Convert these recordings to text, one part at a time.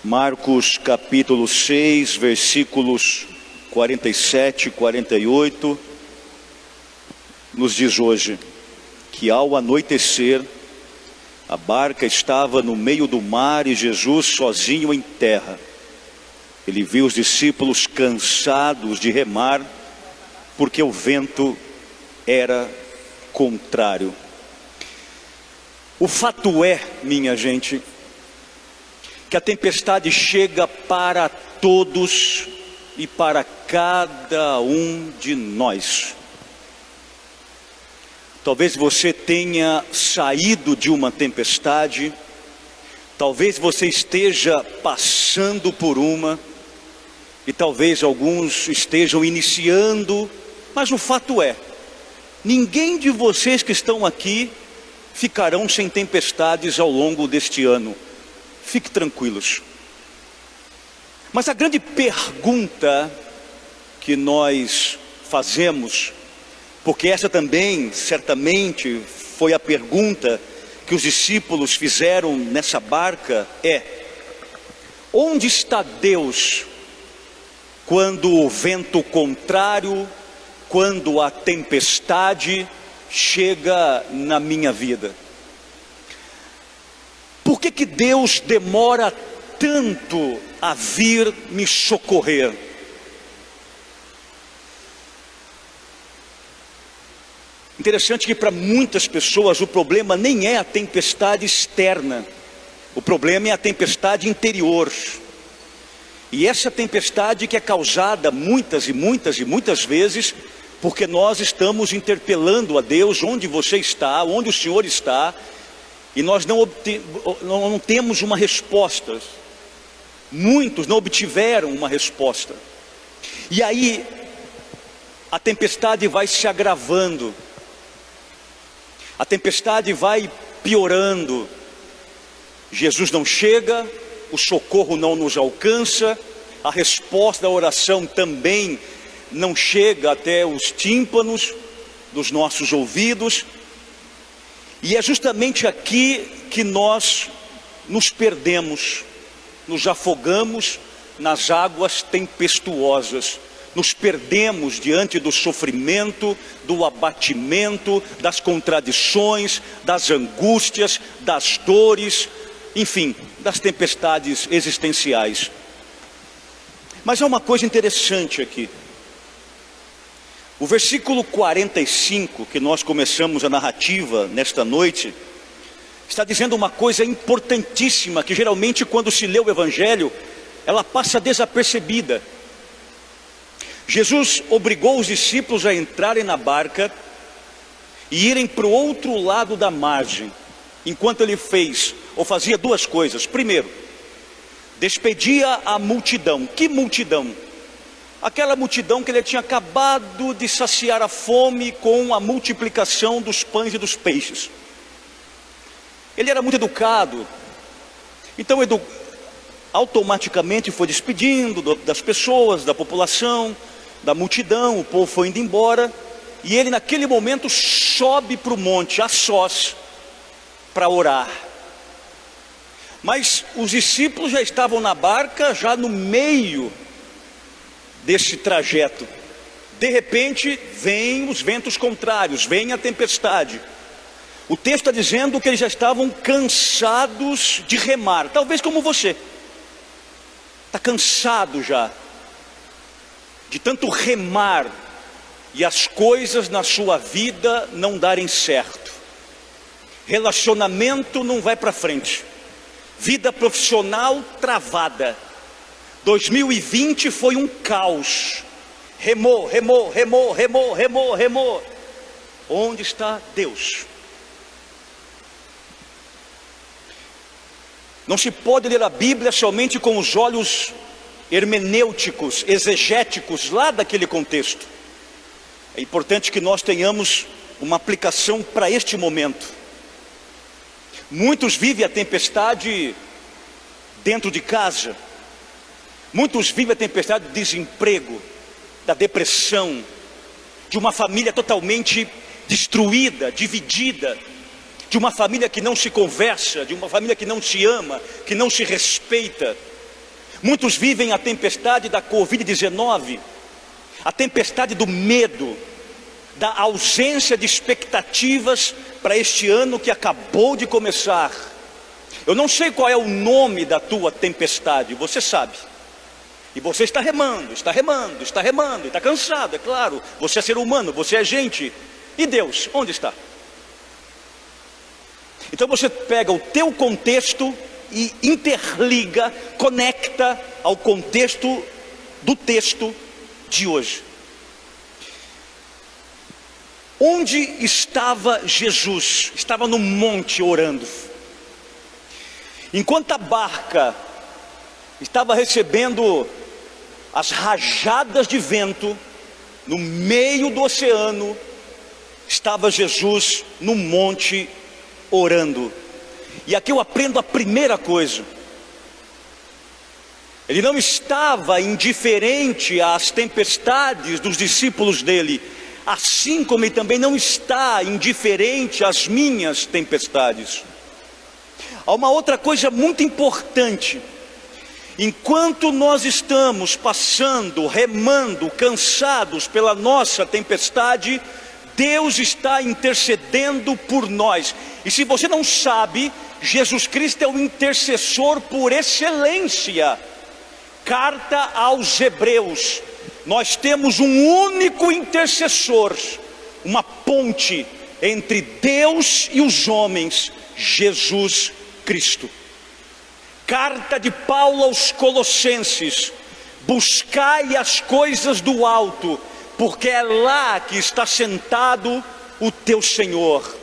Marcos capítulo 6, versículos 47 e 48, nos diz hoje que ao anoitecer, a barca estava no meio do mar e Jesus sozinho em terra. Ele viu os discípulos cansados de remar, porque o vento era contrário. O fato é, minha gente, que a tempestade chega para todos e para cada um de nós. Talvez você tenha saído de uma tempestade, talvez você esteja passando por uma, e talvez alguns estejam iniciando, mas o fato é, ninguém de vocês que estão aqui ficarão sem tempestades ao longo deste ano. Fique tranquilos. Mas a grande pergunta que nós fazemos, porque essa também certamente foi a pergunta que os discípulos fizeram nessa barca, é: onde está Deus quando o vento contrário, quando a tempestade chega na minha vida? Por que Deus demora tanto a vir me socorrer? Interessante que para muitas pessoas o problema nem é a tempestade externa, o problema é a tempestade interior. E essa tempestade que é causada muitas vezes porque nós estamos interpelando a Deus onde você está, onde o Senhor está, e nós não temos uma resposta. Muitos não obtiveram uma resposta. E aí a tempestade vai se agravando, a tempestade vai piorando. Jesus não chega, o socorro não nos alcança, a resposta da oração também não chega até os tímpanos dos nossos ouvidos. E é justamente aqui que nós nos perdemos, nos afogamos nas águas tempestuosas, nos perdemos diante do sofrimento, do abatimento, das contradições, das angústias, das dores, enfim, das tempestades existenciais. Mas há uma coisa interessante aqui. O versículo 45, que nós começamos a narrativa nesta noite, está dizendo uma coisa importantíssima, que geralmente quando se lê o Evangelho, ela passa desapercebida. Jesus obrigou os discípulos a entrarem na barca e irem para o outro lado da margem, enquanto ele fazia duas coisas. Primeiro, despedia a multidão. Que multidão? Aquela multidão que ele tinha acabado de saciar a fome com a multiplicação dos pães e dos peixes. Ele era muito educado, então automaticamente foi despedindo das pessoas, da população, da multidão. O povo foi indo embora, e ele naquele momento sobe para o monte, a sós, para orar. Mas os discípulos já estavam na barca, já no meio desse trajeto. De repente vêm os ventos contrários, vem a tempestade. O texto está dizendo que eles já estavam cansados de remar, talvez como você está cansado já de tanto remar e as coisas na sua vida não darem certo. Relacionamento não vai para frente, vida profissional travada. 2020 foi um caos. Remou. Onde está Deus? Não se pode ler a Bíblia somente com os olhos hermenêuticos, exegéticos, lá daquele contexto. É importante que nós tenhamos uma aplicação para este momento. Muitos vivem a tempestade dentro de casa. Muitos vivem a tempestade do desemprego, da depressão, de uma família totalmente destruída, dividida, de uma família que não se conversa, de uma família que não se ama, que não se respeita. Muitos vivem a tempestade da Covid-19, a tempestade do medo, da ausência de expectativas para este ano que acabou de começar. Eu não sei qual é o nome da tua tempestade, você sabe. E você está remando, está remando, está remando, está cansado, é claro. Você é ser humano, você é gente. E Deus, onde está? Então você pega o teu contexto e interliga, conecta ao contexto do texto de hoje. Onde estava Jesus? Estava no monte orando. Enquanto a barca estava recebendo as rajadas de vento, no meio do oceano, estava Jesus no monte orando. E aqui eu aprendo a primeira coisa: ele não estava indiferente às tempestades dos discípulos dele, assim como ele também não está indiferente às minhas tempestades. Há uma outra coisa muito importante: enquanto nós estamos passando, remando, cansados pela nossa tempestade, Deus está intercedendo por nós. E se você não sabe, Jesus Cristo é o intercessor por excelência. Carta aos Hebreus, nós temos um único intercessor, uma ponte entre Deus e os homens, Jesus Cristo. Carta de Paulo aos Colossenses: buscai as coisas do alto, porque é lá que está sentado o teu Senhor.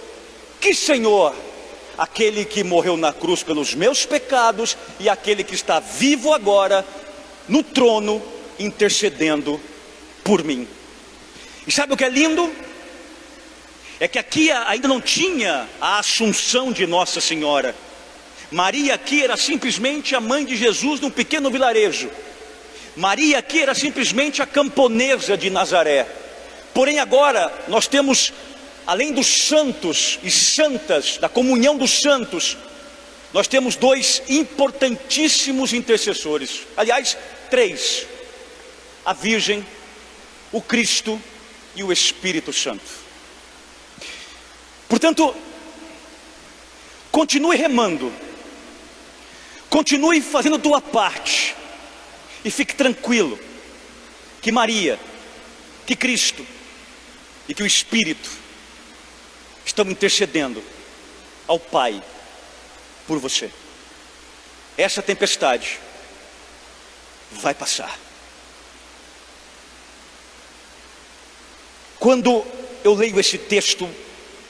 Que Senhor? Aquele que morreu na cruz pelos meus pecados e aquele que está vivo agora no trono intercedendo por mim. E sabe o que é lindo? É que aqui ainda não tinha a assunção de Nossa Senhora. Maria aqui era simplesmente a mãe de Jesus num pequeno vilarejo. Maria aqui era simplesmente a camponesa de Nazaré. Porém agora nós temos, além dos santos e santas, da comunhão dos santos, nós temos dois importantíssimos intercessores. Aliás, três: a Virgem, o Cristo e o Espírito Santo. Portanto, continue remando, continue fazendo a tua parte, e fique tranquilo que Maria, que Cristo e que o Espírito estão intercedendo ao Pai por você. Essa tempestade vai passar. Quando eu leio esse texto,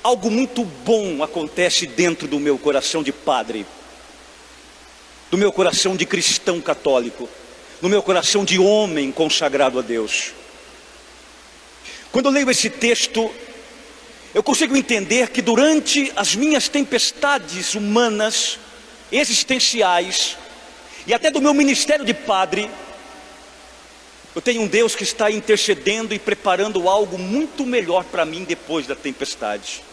algo muito bom acontece dentro do meu coração de padre, do meu coração de cristão católico, no meu coração de homem consagrado a Deus. Quando eu leio esse texto, eu consigo entender que durante as minhas tempestades humanas, existenciais, e até do meu ministério de padre, eu tenho um Deus que está intercedendo e preparando algo muito melhor para mim depois da tempestade.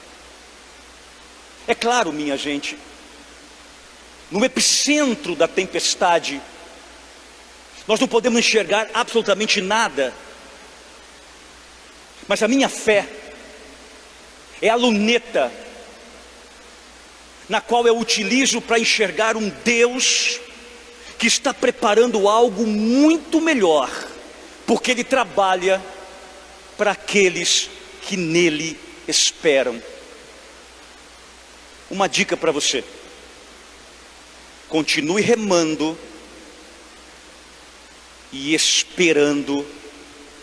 É claro, minha gente, no epicentro da tempestade, nós não podemos enxergar absolutamente nada, mas a minha fé é a luneta na qual eu utilizo para enxergar um Deus que está preparando algo muito melhor, porque Ele trabalha para aqueles que nele esperam. Uma dica para você: continue remando e esperando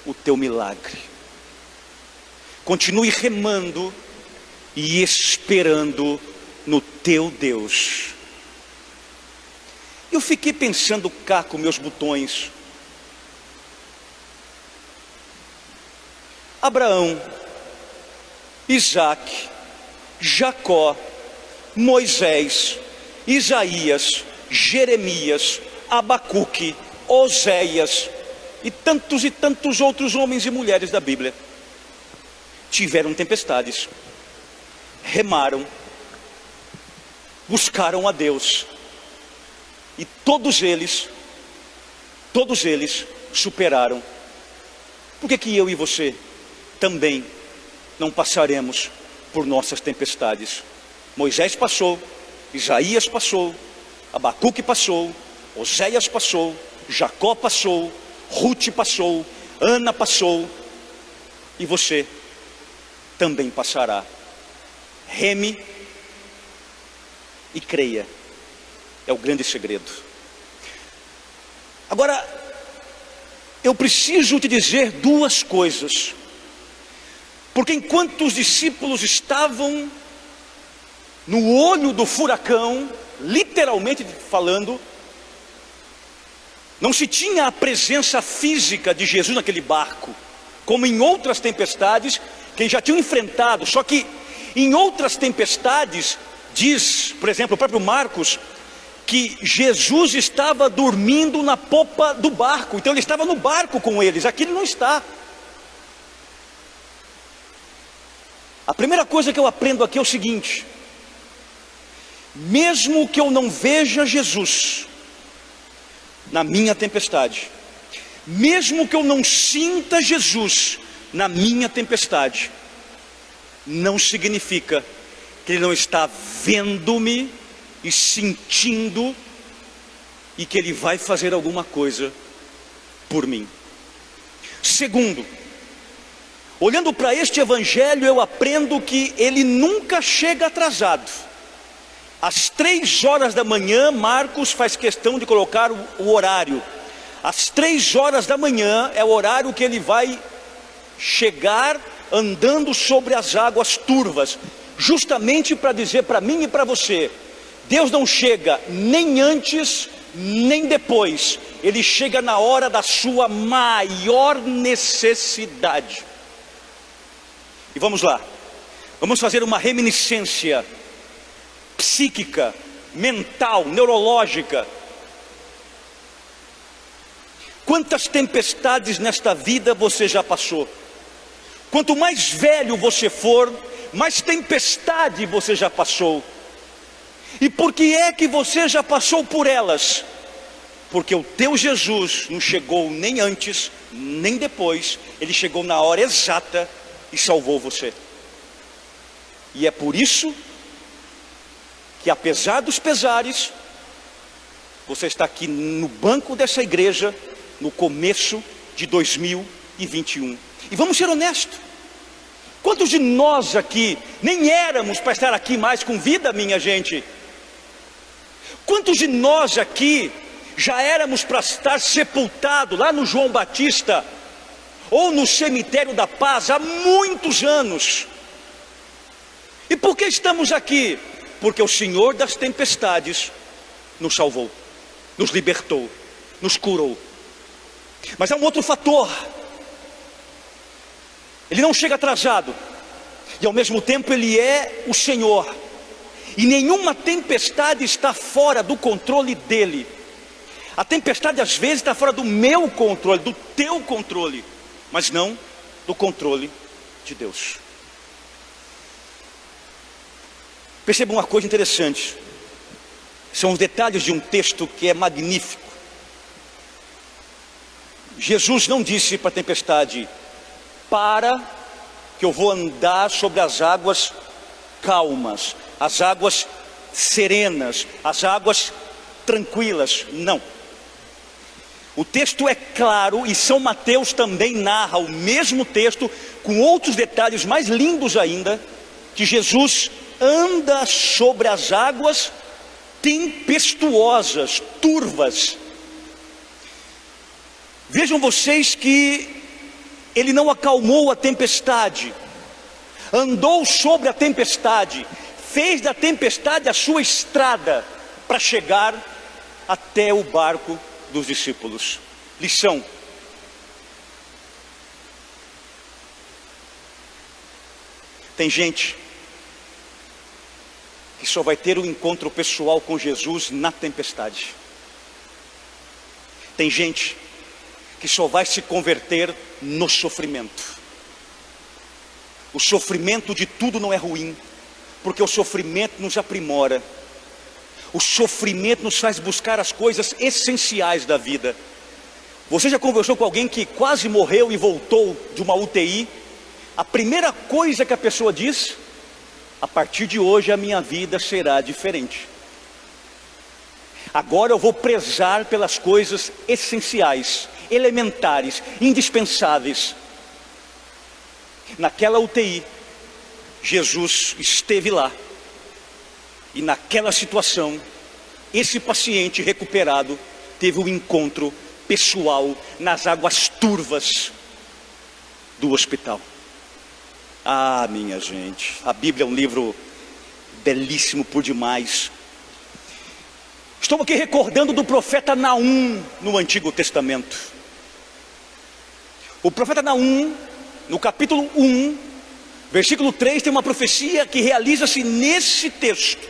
o teu milagre. Continue remando e esperando no teu Deus. Eu fiquei pensando cá com meus botões. Abraão, Isaac, Jacó, Moisés, Isaías, Jeremias, Abacuque, Oséias e tantos outros homens e mulheres da Bíblia tiveram tempestades, remaram, buscaram a Deus, e todos eles todos eles superaram. Por que eu e você também não passaremos por nossas tempestades? Moisés passou, Isaías passou, Abacuque passou, Oséias passou, Jacó passou, Ruth passou, Ana passou, e você também passará. Reme e creia, é o grande segredo. Agora, eu preciso te dizer duas coisas, porque enquanto os discípulos estavam no olho do furacão, literalmente falando, não se tinha a presença física de Jesus naquele barco, como em outras tempestades que eles já tinham enfrentado. Só que em outras tempestades, diz, por exemplo, o próprio Marcos, que Jesus estava dormindo na popa do barco, então ele estava no barco com eles. Aqui ele não está. A primeira coisa que eu aprendo aqui é o seguinte: mesmo que eu não veja Jesus na minha tempestade, mesmo que eu não sinta Jesus na minha tempestade, não significa que Ele não está vendo-me e sentindo, e que Ele vai fazer alguma coisa por mim. Segundo, olhando para este evangelho, eu aprendo que ele nunca chega atrasado. Às 3 horas da manhã, Marcos faz questão de colocar o horário. Às 3 horas da manhã é o horário que ele vai chegar andando sobre as águas turvas, justamente para dizer para mim e para você: Deus não chega nem antes nem depois, Ele chega na hora da sua maior necessidade. E vamos lá, vamos fazer uma reminiscência psíquica, mental, neurológica. Quantas tempestades nesta vida você já passou? Quanto mais velho você for, mais tempestade você já passou. E por que é que você já passou por elas? Porque o teu Jesus não chegou nem antes, nem depois. Ele chegou na hora exata e salvou você. E é por isso que, apesar dos pesares, você está aqui no banco dessa igreja no começo de 2021. E vamos ser honestos: quantos de nós aqui nem éramos para estar aqui mais com vida, minha gente? Quantos de nós aqui já éramos para estar sepultado lá no João Batista ou no cemitério da Paz há muitos anos? E por que estamos aqui? Porque o Senhor das tempestades nos salvou, nos libertou, nos curou. Mas há um outro fator: Ele não chega atrasado, e ao mesmo tempo Ele é o Senhor, e nenhuma tempestade está fora do controle dEle. A tempestade às vezes está fora do meu controle, do teu controle, mas não do controle de Deus. Perceba uma coisa interessante, são os detalhes de um texto que é magnífico. Jesus não disse para a tempestade: para, que eu vou andar sobre as águas calmas, as águas serenas, as águas tranquilas. Não. O texto é claro, e São Mateus também narra o mesmo texto, com outros detalhes mais lindos ainda, que Jesus anda sobre as águas tempestuosas, turvas. Vejam vocês que Ele não acalmou a tempestade, andou sobre a tempestade, fez da tempestade a sua estrada para chegar até o barco dos discípulos. Lição: tem gente que só vai ter um encontro pessoal com Jesus na tempestade. Tem gente que só vai se converter no sofrimento. O sofrimento de tudo não é ruim, porque o sofrimento nos aprimora. O sofrimento nos faz buscar as coisas essenciais da vida. Você já conversou com alguém que quase morreu e voltou de uma UTI? A primeira coisa que a pessoa diz: a partir de hoje a minha vida será diferente. Agora eu vou prezar pelas coisas essenciais, elementares, indispensáveis. Naquela UTI, Jesus esteve lá. E naquela situação, esse paciente recuperado teve um encontro pessoal nas águas turvas do hospital. Ah, minha gente, a Bíblia é um livro belíssimo por demais. Estou aqui recordando do profeta Naum no Antigo Testamento. O profeta Naum, no capítulo 1, versículo 3, tem uma profecia que realiza-se nesse texto.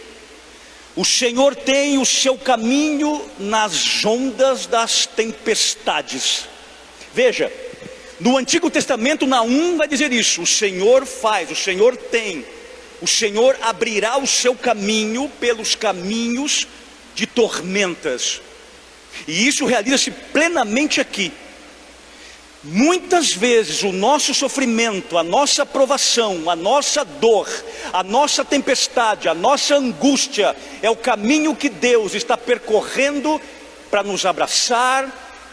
O Senhor tem o seu caminho nas ondas das tempestades. Veja, no Antigo Testamento, Naum vai dizer isso: o Senhor faz, o Senhor tem, o Senhor abrirá o seu caminho pelos caminhos de tormentas. E isso realiza-se plenamente aqui. Muitas vezes o nosso sofrimento, a nossa provação, a nossa dor, a nossa tempestade, a nossa angústia é o caminho que Deus está percorrendo para nos abraçar,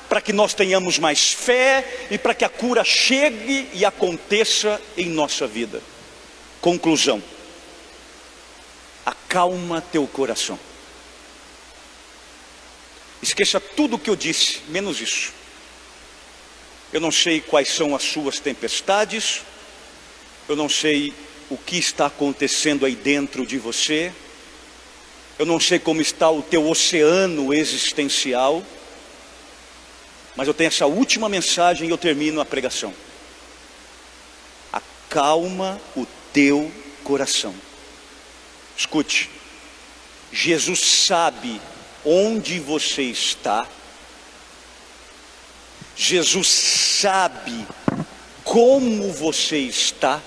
para que nós tenhamos mais fé e para que a cura chegue e aconteça em nossa vida. Conclusão: acalma teu coração. Esqueça tudo o que eu disse, menos isso. Eu não sei quais são as suas tempestades, eu não sei o que está acontecendo aí dentro de você, eu não sei como está o teu oceano existencial, mas eu tenho essa última mensagem e eu termino a pregação. Acalma o teu coração. Escute, Jesus sabe onde você está. Jesus sabe como você está.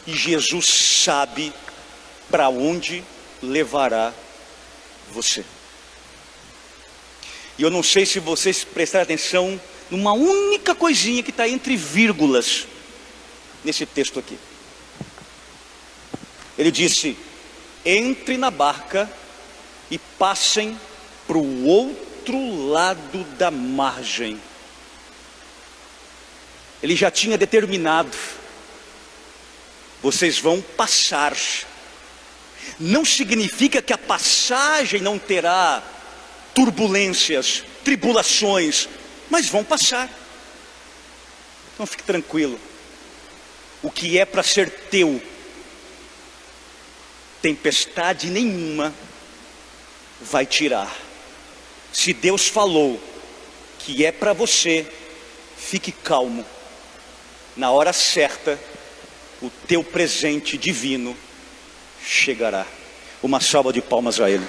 E Jesus sabe para onde levará você. E eu não sei se vocês prestaram atenção numa única coisinha que está entre vírgulas nesse texto aqui. Ele disse: entre na barca e passem para o outro lado da margem. Ele já tinha determinado: vocês vão passar. Não significa que a passagem não terá turbulências, tribulações, mas vão passar. Então fique tranquilo. O que é para ser teu, tempestade nenhuma vai tirar. Se Deus falou que é para você, fique calmo. Na hora certa, o teu presente divino chegará. Uma salva de palmas a Ele.